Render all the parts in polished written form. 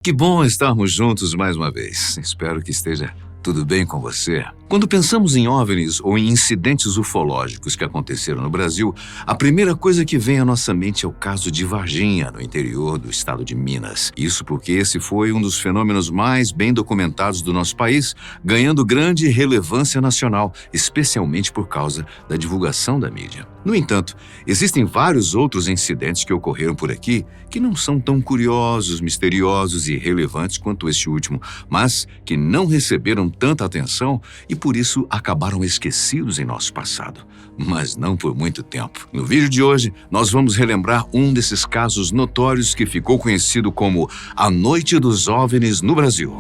Que bom estarmos juntos mais uma vez. Espero que esteja tudo bem com você. Quando pensamos em OVNIs ou em incidentes ufológicos que aconteceram no Brasil, a primeira coisa que vem à nossa mente é o caso de Varginha, no interior do estado de Minas. Isso porque esse foi um dos fenômenos mais bem documentados do nosso país, ganhando grande relevância nacional, especialmente por causa da divulgação da mídia. No entanto, existem vários outros incidentes que ocorreram por aqui que não são tão curiosos, misteriosos e relevantes quanto este último, mas que não receberam tanta atenção e por isso acabaram esquecidos em nosso passado. Mas não por muito tempo. No vídeo de hoje, nós vamos relembrar um desses casos notórios que ficou conhecido como a Noite dos OVNIs no Brasil.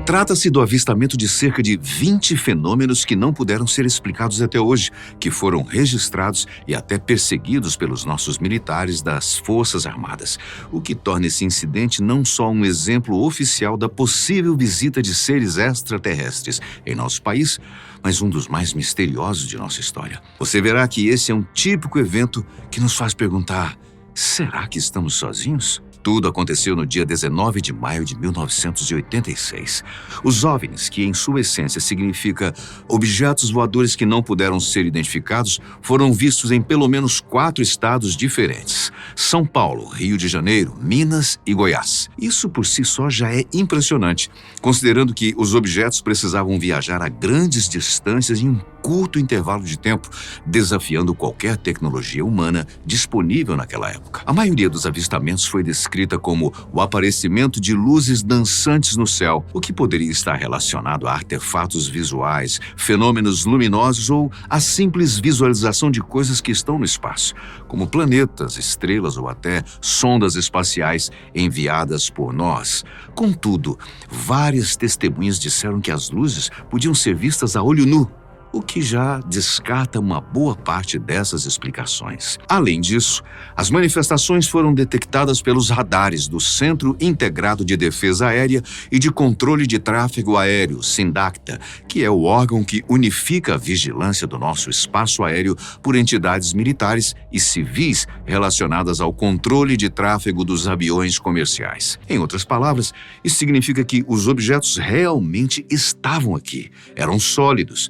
Trata-se do avistamento de cerca de 20 fenômenos que não puderam ser explicados até hoje, que foram registrados e até perseguidos pelos nossos militares das Forças Armadas, o que torna esse incidente não só um exemplo oficial da possível visita de seres extraterrestres em nosso país, mas um dos mais misteriosos de nossa história. Você verá que esse é um típico evento que nos faz perguntar: será que estamos sozinhos? Tudo aconteceu no dia 19 de maio de 1986. Os OVNIs, que em sua essência significa objetos voadores que não puderam ser identificados, foram vistos em pelo menos 4 estados diferentes: São Paulo, Rio de Janeiro, Minas e Goiás. Isso por si só já é impressionante, considerando que os objetos precisavam viajar a grandes distâncias em um curto intervalo de tempo, desafiando qualquer tecnologia humana disponível naquela época. A maioria dos avistamentos foi descrita como o aparecimento de luzes dançantes no céu, o que poderia estar relacionado a artefatos visuais, fenômenos luminosos ou a simples visualização de coisas que estão no espaço, como planetas, estrelas ou até sondas espaciais enviadas por nós. Contudo, várias testemunhas disseram que as luzes podiam ser vistas a olho nu, o que já descarta uma boa parte dessas explicações. Além disso, as manifestações foram detectadas pelos radares do Centro Integrado de Defesa Aérea e de Controle de Tráfego Aéreo, SINDACTA, que é o órgão que unifica a vigilância do nosso espaço aéreo por entidades militares e civis relacionadas ao controle de tráfego dos aviões comerciais. Em outras palavras, isso significa que os objetos realmente estavam aqui, eram sólidos,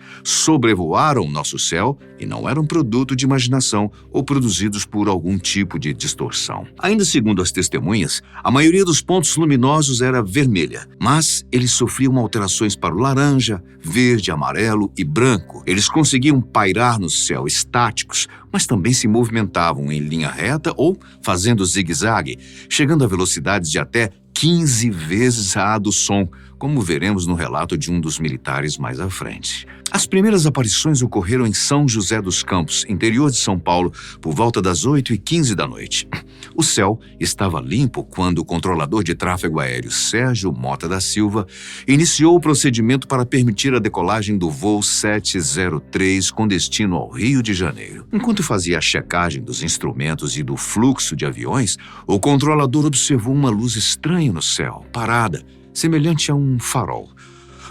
sobrevoaram nosso céu e não eram produto de imaginação ou produzidos por algum tipo de distorção. Ainda segundo as testemunhas, a maioria dos pontos luminosos era vermelha, mas eles sofriam alterações para o laranja, verde, amarelo e branco. Eles conseguiam pairar no céu estáticos, mas também se movimentavam em linha reta ou fazendo zigue-zague, chegando a velocidades de até 15 vezes a do som, como veremos no relato de um dos militares mais à frente. As primeiras aparições ocorreram em São José dos Campos, interior de São Paulo, por volta das 8h15 da noite. O céu estava limpo quando o controlador de tráfego aéreo Sérgio Mota da Silva iniciou o procedimento para permitir a decolagem do voo 703 com destino ao Rio de Janeiro. Enquanto fazia a checagem dos instrumentos e do fluxo de aviões, o controlador observou uma luz estranha no céu, parada, semelhante a um farol.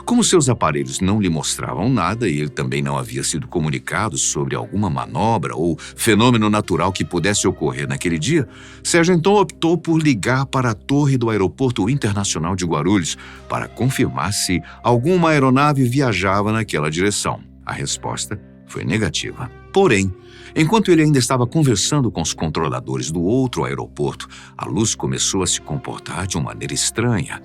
Como seus aparelhos não lhe mostravam nada e ele também não havia sido comunicado sobre alguma manobra ou fenômeno natural que pudesse ocorrer naquele dia, Sérgio então optou por ligar para a torre do Aeroporto Internacional de Guarulhos para confirmar se alguma aeronave viajava naquela direção. A resposta foi negativa. Porém, enquanto ele ainda estava conversando com os controladores do outro aeroporto, a luz começou a se comportar de uma maneira estranha.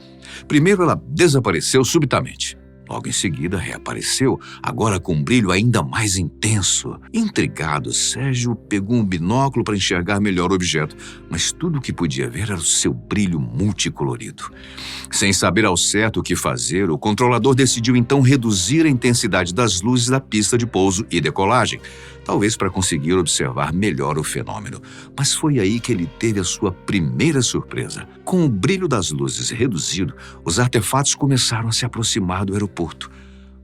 Primeiro, ela desapareceu subitamente. Logo em seguida, reapareceu, agora com um brilho ainda mais intenso. Intrigado, Sérgio pegou um binóculo para enxergar melhor o objeto, mas tudo o que podia ver era o seu brilho multicolorido. Sem saber ao certo o que fazer, o controlador decidiu então reduzir a intensidade das luzes da pista de pouso e decolagem, talvez para conseguir observar melhor o fenômeno. Mas foi aí que ele teve a sua primeira surpresa. Com o brilho das luzes reduzido, os artefatos começaram a se aproximar do aeroporto.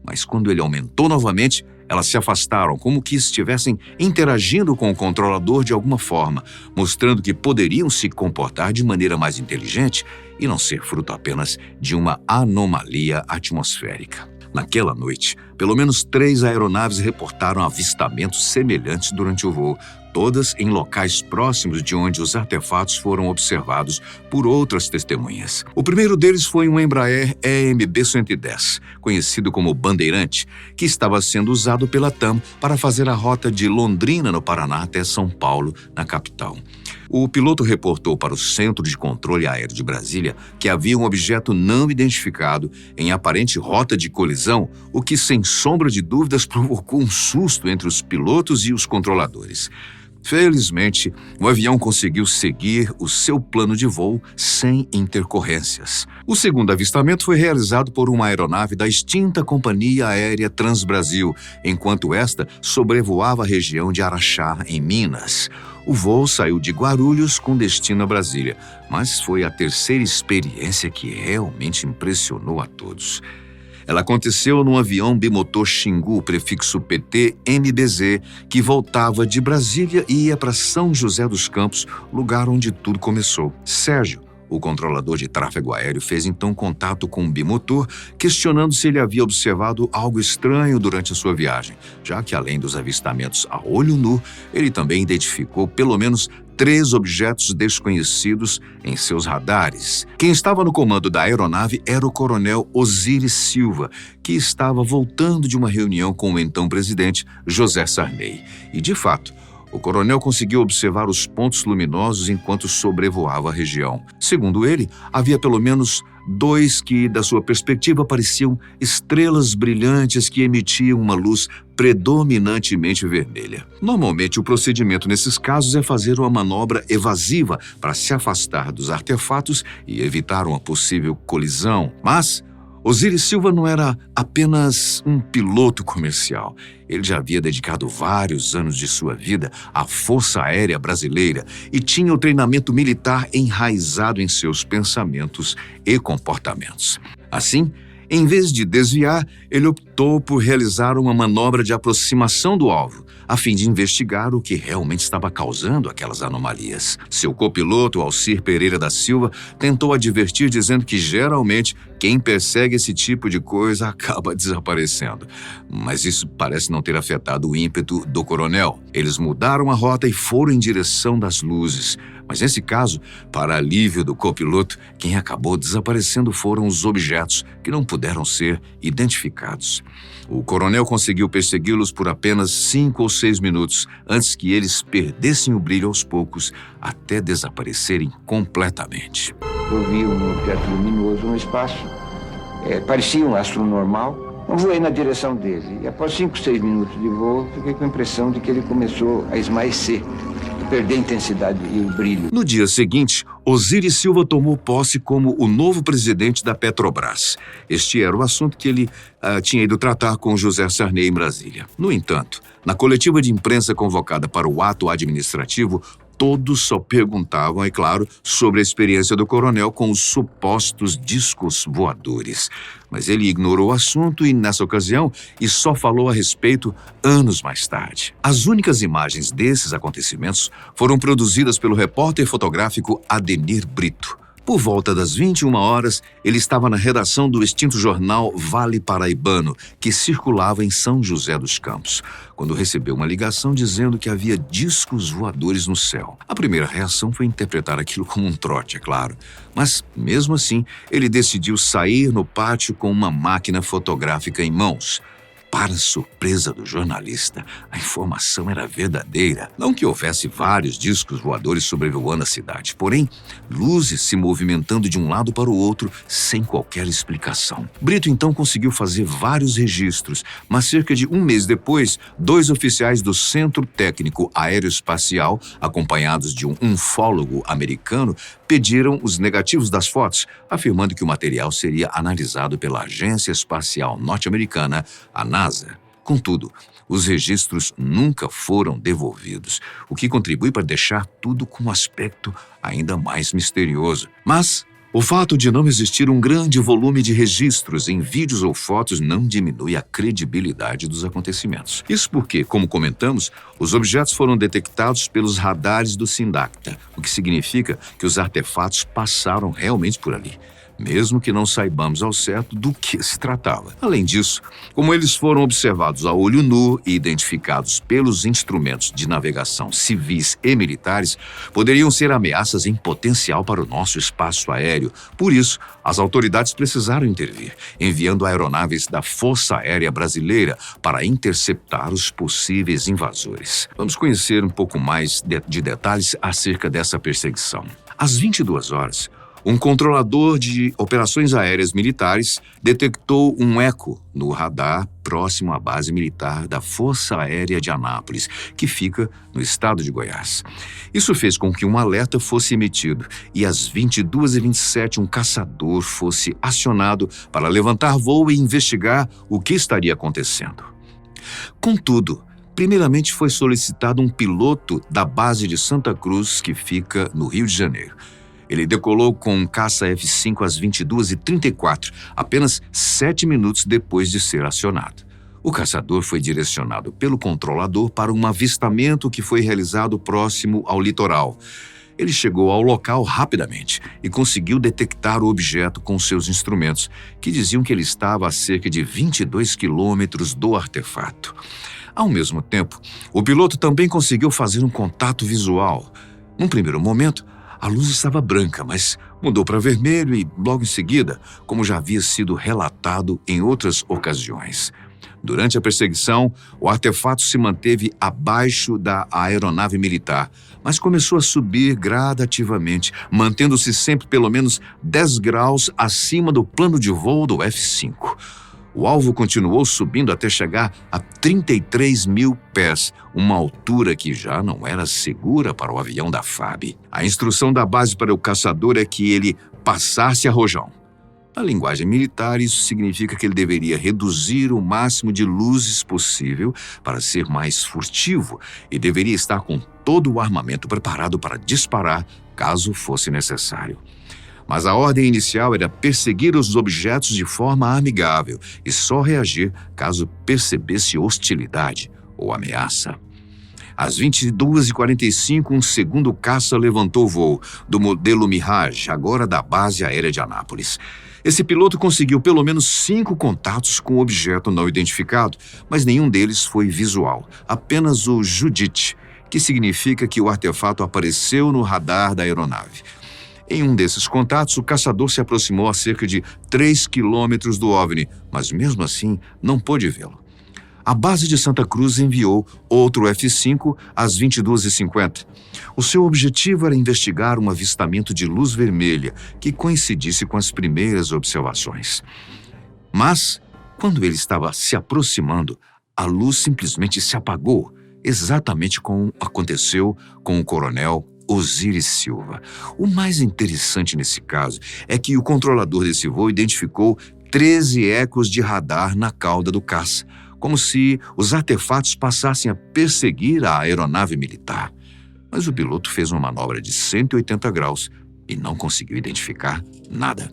Mas quando ele aumentou novamente, elas se afastaram, como que estivessem interagindo com o controlador de alguma forma, mostrando que poderiam se comportar de maneira mais inteligente e não ser fruto apenas de uma anomalia atmosférica. Naquela noite, pelo menos 3 aeronaves reportaram avistamentos semelhantes durante o voo, todas em locais próximos de onde os artefatos foram observados por outras testemunhas. O primeiro deles foi um Embraer EMB-110, conhecido como Bandeirante, que estava sendo usado pela TAM para fazer a rota de Londrina, no Paraná, até São Paulo, na capital. O piloto reportou para o Centro de Controle Aéreo de Brasília que havia um objeto não identificado em aparente rota de colisão, o que, sem sombra de dúvidas, provocou um susto entre os pilotos e os controladores. Felizmente, o avião conseguiu seguir o seu plano de voo sem intercorrências. O segundo avistamento foi realizado por uma aeronave da extinta Companhia Aérea Transbrasil, enquanto esta sobrevoava a região de Araxá, em Minas. O voo saiu de Guarulhos com destino a Brasília, mas foi a terceira experiência que realmente impressionou a todos. Ela aconteceu num avião bimotor Xingu, prefixo PT MBZ, que voltava de Brasília e ia para São José dos Campos, lugar onde tudo começou. Sérgio, o controlador de tráfego aéreo, fez então contato com o bimotor, questionando se ele havia observado algo estranho durante a sua viagem, já que, além dos avistamentos a olho nu, ele também identificou pelo menos 3 objetos desconhecidos em seus radares. Quem estava no comando da aeronave era o coronel Osiris Silva, que estava voltando de uma reunião com o então presidente José Sarney. E, de fato, o coronel conseguiu observar os pontos luminosos enquanto sobrevoava a região. Segundo ele, havia pelo menos 2 que, da sua perspectiva, pareciam estrelas brilhantes que emitiam uma luz predominantemente vermelha. Normalmente, o procedimento nesses casos é fazer uma manobra evasiva para se afastar dos artefatos e evitar uma possível colisão. Mas Osiris Silva não era apenas um piloto comercial. Ele já havia dedicado vários anos de sua vida à Força Aérea Brasileira e tinha o treinamento militar enraizado em seus pensamentos e comportamentos. Assim, em vez de desviar, ele optou por realizar uma manobra de aproximação do alvo, a fim de investigar o que realmente estava causando aquelas anomalias. Seu copiloto, Alcir Pereira da Silva, tentou advertir, dizendo que geralmente quem persegue esse tipo de coisa acaba desaparecendo. Mas isso parece não ter afetado o ímpeto do coronel. Eles mudaram a rota e foram em direção das luzes. Mas nesse caso, para alívio do copiloto, quem acabou desaparecendo foram os objetos, que não puderam ser identificados. O coronel conseguiu persegui-los por apenas 5 ou 6 minutos, antes que eles perdessem o brilho aos poucos, até desaparecerem completamente. Eu vi um objeto luminoso no espaço, parecia um astro normal. Eu voei na direção dele e após 5, 6 minutos de voo, fiquei com a impressão de que ele começou a esmaecer, perder a intensidade e o brilho. No dia seguinte, Osiris Silva tomou posse como o novo presidente da Petrobras. Este era o assunto que ele tinha ido tratar com José Sarney em Brasília. No entanto, na coletiva de imprensa convocada para o ato administrativo, todos só perguntavam, é claro, sobre a experiência do coronel com os supostos discos voadores. Mas ele ignorou o assunto nessa ocasião, e só falou a respeito anos mais tarde. As únicas imagens desses acontecimentos foram produzidas pelo repórter fotográfico Adenir Brito. Por volta das 21 horas, ele estava na redação do extinto jornal Vale Paraibano, que circulava em São José dos Campos, quando recebeu uma ligação dizendo que havia discos voadores no céu. A primeira reação foi interpretar aquilo como um trote, é claro. Mas, mesmo assim, ele decidiu sair no pátio com uma máquina fotográfica em mãos. Para surpresa do jornalista, a informação era verdadeira. Não que houvesse vários discos voadores sobrevoando a cidade, porém, luzes se movimentando de um lado para o outro sem qualquer explicação. Brito então conseguiu fazer vários registros, mas cerca de 1 mês depois, 2 oficiais do Centro Técnico Aeroespacial, acompanhados de um ufólogo americano, pediram os negativos das fotos, afirmando que o material seria analisado pela Agência Espacial Norte-Americana, a NASA. Contudo, os registros nunca foram devolvidos, o que contribui para deixar tudo com um aspecto ainda mais misterioso. Mas o fato de não existir um grande volume de registros em vídeos ou fotos não diminui a credibilidade dos acontecimentos. Isso porque, como comentamos, os objetos foram detectados pelos radares do SINDACTA, o que significa que os artefatos passaram realmente por ali. mesmo que não saibamos ao certo do que se tratava. Além disso, como eles foram observados a olho nu e identificados pelos instrumentos de navegação civis e militares, poderiam ser ameaças em potencial para o nosso espaço aéreo. Por isso, as autoridades precisaram intervir, enviando aeronaves da Força Aérea Brasileira para interceptar os possíveis invasores. Vamos conhecer um pouco mais de detalhes acerca dessa perseguição. Às 22 horas, um controlador de operações aéreas militares detectou um eco no radar próximo à base militar da Força Aérea de Anápolis, que fica no estado de Goiás. Isso fez com que um alerta fosse emitido e às 22h27 um caçador fosse acionado para levantar voo e investigar o que estaria acontecendo. Contudo, primeiramente foi solicitado um piloto da base de Santa Cruz, que fica no Rio de Janeiro. Ele decolou com um caça F-5 às 22h34, apenas 7 minutos depois de ser acionado. O caçador foi direcionado pelo controlador para um avistamento que foi realizado próximo ao litoral. Ele chegou ao local rapidamente e conseguiu detectar o objeto com seus instrumentos, que diziam que ele estava a cerca de 22 quilômetros do artefato. Ao mesmo tempo, o piloto também conseguiu fazer um contato visual. Num primeiro momento, a luz estava branca, mas mudou para vermelho e, logo em seguida, como já havia sido relatado em outras ocasiões. Durante a perseguição, o artefato se manteve abaixo da aeronave militar, mas começou a subir gradativamente, mantendo-se sempre pelo menos 10 graus acima do plano de voo do F-5. O alvo continuou subindo até chegar a 33 mil pés, uma altura que já não era segura para o avião da FAB. A instrução da base para o caçador é que ele passasse a rojão. Na linguagem militar, isso significa que ele deveria reduzir o máximo de luzes possível para ser mais furtivo e deveria estar com todo o armamento preparado para disparar caso fosse necessário. Mas a ordem inicial era perseguir os objetos de forma amigável e só reagir caso percebesse hostilidade ou ameaça. Às 22h45, um segundo caça levantou voo, do modelo Mirage, agora da base aérea de Anápolis. Esse piloto conseguiu pelo menos 5 contatos com o objeto não identificado, mas nenhum deles foi visual, apenas o Judite, que significa que o artefato apareceu no radar da aeronave. Em um desses contatos, o caçador se aproximou a cerca de 3 quilômetros do OVNI, mas mesmo assim não pôde vê-lo. A base de Santa Cruz enviou outro F-5 às 22h50. O seu objetivo era investigar um avistamento de luz vermelha que coincidisse com as primeiras observações. Mas, quando ele estava se aproximando, a luz simplesmente se apagou, exatamente como aconteceu com o coronel Osiris Silva. O mais interessante nesse caso é que o controlador desse voo identificou 13 ecos de radar na cauda do caça, como se os artefatos passassem a perseguir a aeronave militar. Mas o piloto fez uma manobra de 180 graus e não conseguiu identificar nada.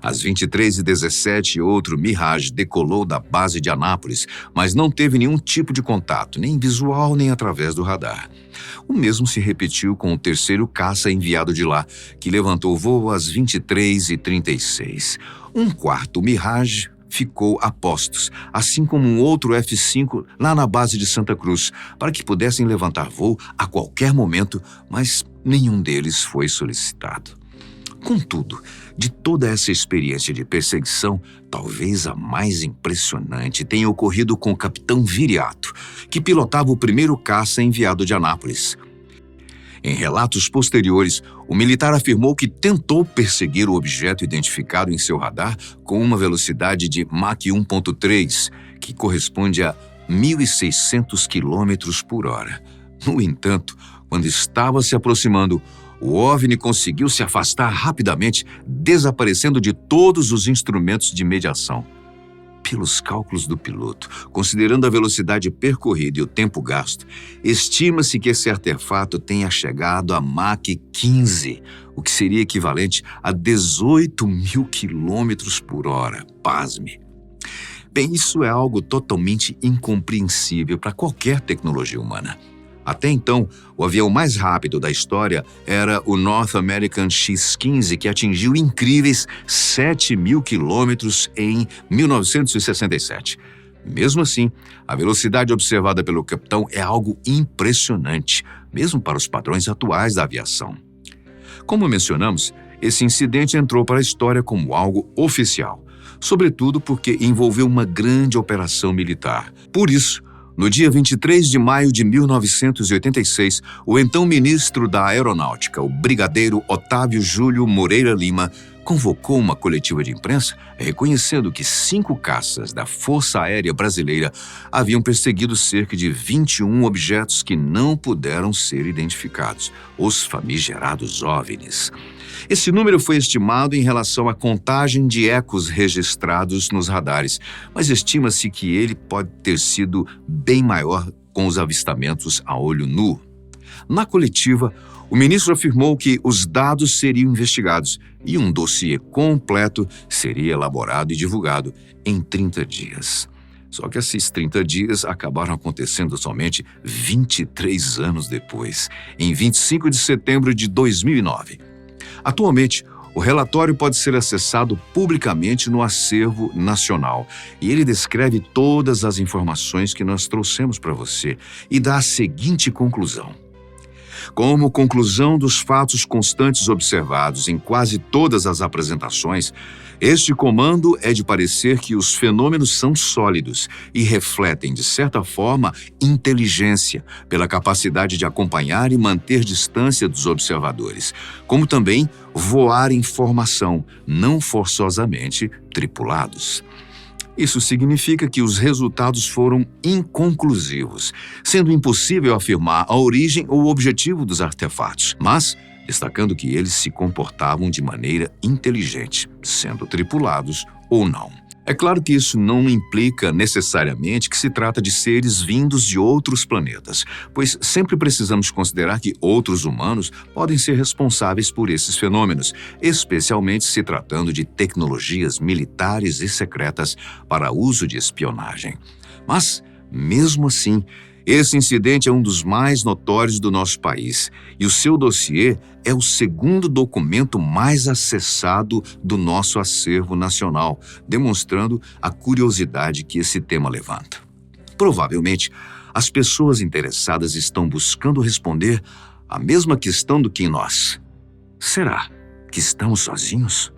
Às 23h17, outro Mirage decolou da base de Anápolis, mas não teve nenhum tipo de contato, nem visual nem através do radar. O mesmo se repetiu com o terceiro caça enviado de lá, que levantou voo às 23h36. Um quarto Mirage ficou a postos, assim como um outro F-5 lá na base de Santa Cruz, para que pudessem levantar voo a qualquer momento, mas nenhum deles foi solicitado. Contudo, de toda essa experiência de perseguição, talvez a mais impressionante tenha ocorrido com o capitão Viriato, que pilotava o primeiro caça enviado de Anápolis. Em relatos posteriores, o militar afirmou que tentou perseguir o objeto identificado em seu radar com uma velocidade de Mach 1.3, que corresponde a 1.600 km por hora. No entanto, quando estava se aproximando, o OVNI conseguiu se afastar rapidamente, desaparecendo de todos os instrumentos de mediação. Pelos cálculos do piloto, considerando a velocidade percorrida e o tempo gasto, estima-se que esse artefato tenha chegado a Mach 15, o que seria equivalente a 18.000 km por hora. Pasme! Bem, isso é algo totalmente incompreensível para qualquer tecnologia humana. Até então, o avião mais rápido da história era o North American X-15, que atingiu incríveis 7.000 quilômetros em 1967. Mesmo assim, a velocidade observada pelo capitão é algo impressionante, mesmo para os padrões atuais da aviação. Como mencionamos, esse incidente entrou para a história como algo oficial, sobretudo porque envolveu uma grande operação militar. Por isso, no dia 23 de maio de 1986, o então ministro da Aeronáutica, o brigadeiro Otávio Júlio Moreira Lima, convocou uma coletiva de imprensa reconhecendo que 5 caças da Força Aérea Brasileira haviam perseguido cerca de 21 objetos que não puderam ser identificados, os famigerados OVNIs. Esse número foi estimado em relação à contagem de ecos registrados nos radares, mas estima-se que ele pode ter sido bem maior com os avistamentos a olho nu. Na coletiva, o ministro afirmou que os dados seriam investigados e um dossiê completo seria elaborado e divulgado em 30 dias. Só que esses 30 dias acabaram acontecendo somente 23 anos depois, em 25 de setembro de 2009. Atualmente, o relatório pode ser acessado publicamente no Acervo Nacional e ele descreve todas as informações que nós trouxemos para você e dá a seguinte conclusão. Como conclusão dos fatos constantes observados em quase todas as apresentações, este comando é de parecer que os fenômenos são sólidos e refletem, de certa forma, inteligência, pela capacidade de acompanhar e manter distância dos observadores, como também voar em formação, não forçosamente tripulados. Isso significa que os resultados foram inconclusivos, sendo impossível afirmar a origem ou o objetivo dos artefatos, mas destacando que eles se comportavam de maneira inteligente, sendo tripulados ou não. É claro que isso não implica necessariamente que se trata de seres vindos de outros planetas, pois sempre precisamos considerar que outros humanos podem ser responsáveis por esses fenômenos, especialmente se tratando de tecnologias militares e secretas para uso de espionagem. Mas, mesmo assim, esse incidente é um dos mais notórios do nosso país e o seu dossiê é o segundo documento mais acessado do nosso acervo nacional, demonstrando a curiosidade que esse tema levanta. Provavelmente, as pessoas interessadas estão buscando responder a mesma questão do que nós. Será que estamos sozinhos?